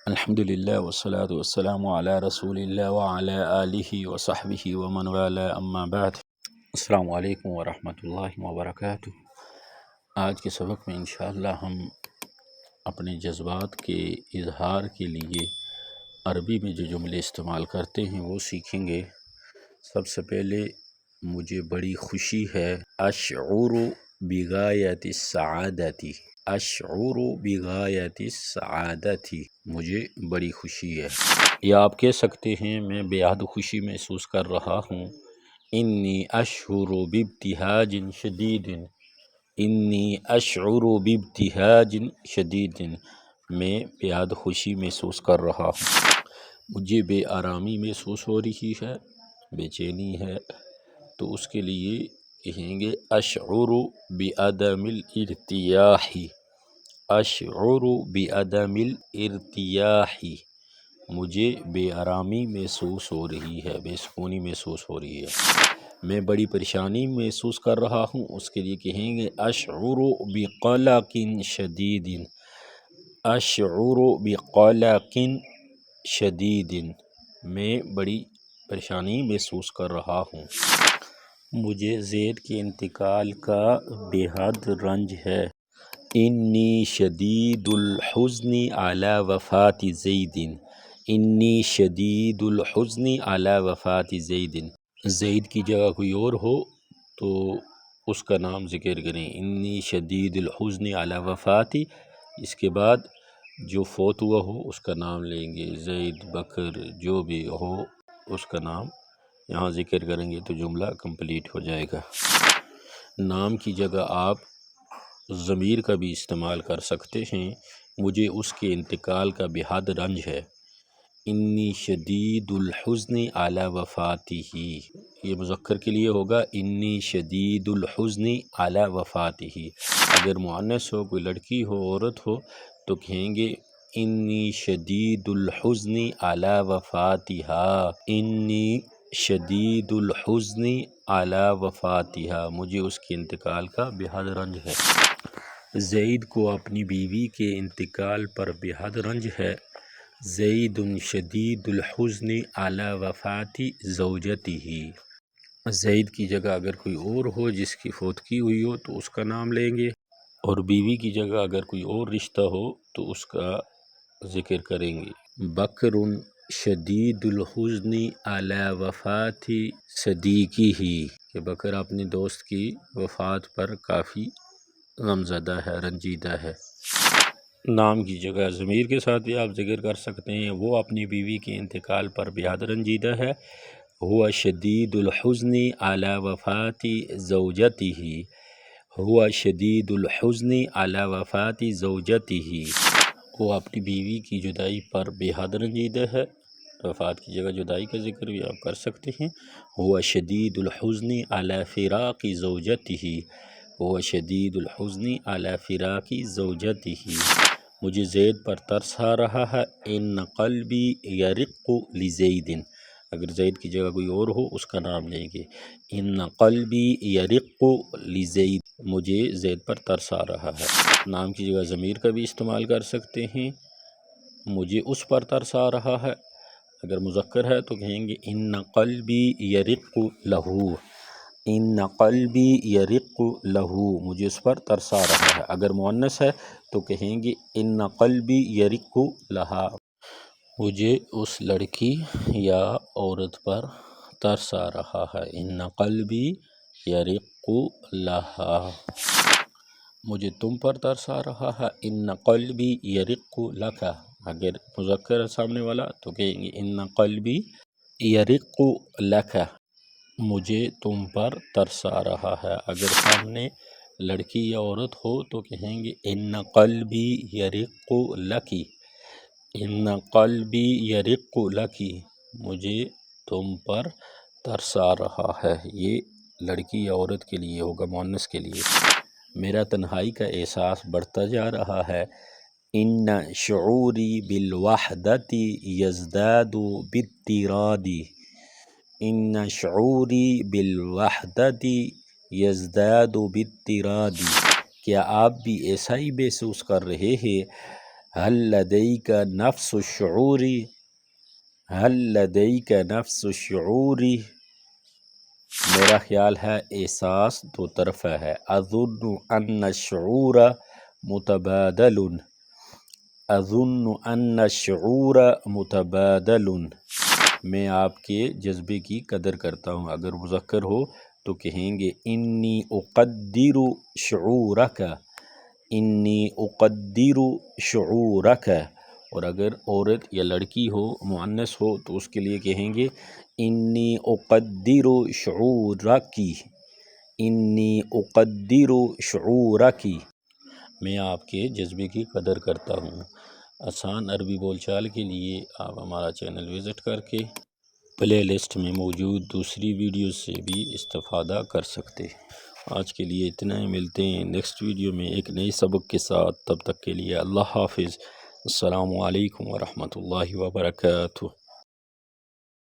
الحمدللہ والصلاة والسلام علی رسول اللہ وعلی آلہ وصحبہ ومن والاه اما بعد۔ السلام علیکم ورحمۃ اللہ وبرکاتہ۔ آج کے سبق میں انشاءاللہ ہم اپنے جذبات کے اظہار کے لیے عربی میں جو جملے استعمال کرتے ہیں وہ سیکھیں گے۔ سب سے پہلے مجھے بڑی خوشی ہے، اشعر بغایت السعادۃ، اشعر بغایت السعادۃ، مجھے بڑی خوشی ہے۔ یا آپ کہہ سکتے ہیں میں بے حد خوشی محسوس کر رہا ہوں، انی اشعر بابتہاج شدید، انی اشعر بابتہاج شدید، میں بے حد خوشی محسوس کر رہا ہوں۔ مجھے بے آرامی محسوس ہو رہی ہے، بے چینی ہے، تو اس کے لیے کہیں گے اشعر بعدم الارتیاح، اشعر بعدم الارتیاح، مجھے بے آرامی محسوس ہو رہی ہے، بے سکونی محسوس ہو رہی ہے۔ میں بڑی پریشانی محسوس کر رہا ہوں، اس کے لیے کہیں گے اشعر بقلق شدید، اشعر بقلق شدید، میں بڑی پریشانی محسوس کر رہا ہوں۔ مجھے زید کے انتقال کا بے حد رنج ہے، انی شدید الحزن علی وفاة زید، انی شدید الحزن علی وفاة زید، زید کی جگہ کوئی اور ہو تو اس کا نام ذکر کریں، انی شدید الحزن علی وفاة، اس کے بعد جو فوت ہوا ہو اس کا نام لیں گے، زید، بکر، جو بھی ہو اس کا نام یہاں ذکر کریں گے تو جملہ کمپلیٹ ہو جائے گا۔ نام کی جگہ آپ ضمیر کا بھی استعمال کر سکتے ہیں، مجھے اس کے انتقال کا بے حد رنج ہے، انی شدید الحزن علی وفاتہ، یہ مذکر کے لیے ہوگا انی شدید الحزن علی وفاتہ۔ اگر مؤنث ہو، کوئی لڑکی ہو، عورت ہو تو کہیں گے انی شدید الحزن علی وفاتہا، انی شدید الحزن علی وفاتہا، مجھے اس کے انتقال کا بے حد رنج ہے۔ زید کو اپنی بیوی کے انتقال پر بے حد رنج ہے، زید شدید الحزن علی وفاة زوجتہ، زید کی جگہ اگر کوئی اور ہو جس کی فوتگی ہوئی ہو تو اس کا نام لیں گے، اور بیوی کی جگہ اگر کوئی اور رشتہ ہو تو اس کا ذکر کریں گے۔ بکر شدید الحزن علی وفاة صدیقہ، کہ بکر اپنے دوست کی وفات پر کافی غمزدہ ہے، رنجیدہ ہے۔ نام کی جگہ ضمیر کے ساتھ بھی آپ ذکر کر سکتے ہیں، وہ اپنی بیوی کے انتقال پر بے حد رنجیدہ ہے، ہوا شدید الحزن علی وفاة زوجتہ، ہوا شدید الحزن علی وفاة زوجتہ، وہ اپنی بیوی کی جدائی پر بے حد رنجیدہ ہے، وفات کی جگہ جدائی کا ذکر بھی آپ کر سکتے ہیں، ہوا شدید الحزن علی فراق زوجتہ، ہوا شدید الحزن علی فراق زوجتہ، مجھے زید پر ترس آ رہا ہے، ان قلبی یرق لزید، اگر زید کی جگہ کوئی اور ہو اس کا نام لیں گے، ان قلبی یرق لزید، مجھے زید پر ترس آ رہا ہے۔ نام کی جگہ ضمیر کا بھی استعمال کر سکتے ہیں، مجھے اس پر ترس آ رہا ہے، اگر مذکر ہے تو کہیں گے ان قلبی یرق لہ، ان قلبی یرق لہ، مجھے اس پر ترس آ رہا ہے، اگر مؤنث ہے تو کہیں گے ان قلبی یرق لہا، مجھے اس لڑکی یا عورت پر ترس آ رہا ہے، ان قلبی یرق لہا، مجھے تم پر ترس آ رہا ہے، ان قلبی یرق لک، اگر مذکر ہے سامنے والا تو کہیں گے ان قلبی یرق لک، مجھے تم پر ترس آ رہا ہے، اگر سامنے لڑکی یا عورت ہو تو کہیں گے ان قلبی یرق لکی، ان قلبی یرق لکی، مجھے تم پر ترس آ رہا ہے، یہ لڑکی یا عورت کے لیے ہوگا، مؤنث کے لیے۔ میرا تنہائی کا احساس بڑھتا جا رہا ہے، ان شعوری بالوحدۃ یزداد باضطراد، ان شعوری بالوحدۃ یزداد باضطراد، کیا آپ بھی ایسا ہی محسوس کر رہے ہیں هل لديك نفس الشعور هل لديك نفس الشعور میرا خیال ہے احساس دو طرفہ ہے اظن ان الشعور متبادل اظن ان الشعور متبادل میں آپ کے جذبے کی قدر کرتا ہوں اگر مذکر ہو تو کہیں گے انی اقدر شعورک انی اقدر شعورک اور اگر عورت یا لڑکی ہو مؤنث ہو تو اس کے لیے کہیں گے انی اقدر شعورکی انی اقدر شعورکی میں آپ کے جذبے کی قدر کرتا ہوں۔ آسان عربی بول چال کے لیے آپ ہمارا چینل وزٹ کر کے پلے لسٹ میں موجود دوسری ویڈیو سے بھی استفادہ کر سکتے ہیں۔ آج کے لیے اتنا ہی، ملتے ہیں نیکسٹ ویڈیو میں ایک نئے سبق کے ساتھ، تب تک کے لیے اللہ حافظ۔ السلام علیکم ورحمۃ اللہ وبرکاتہ۔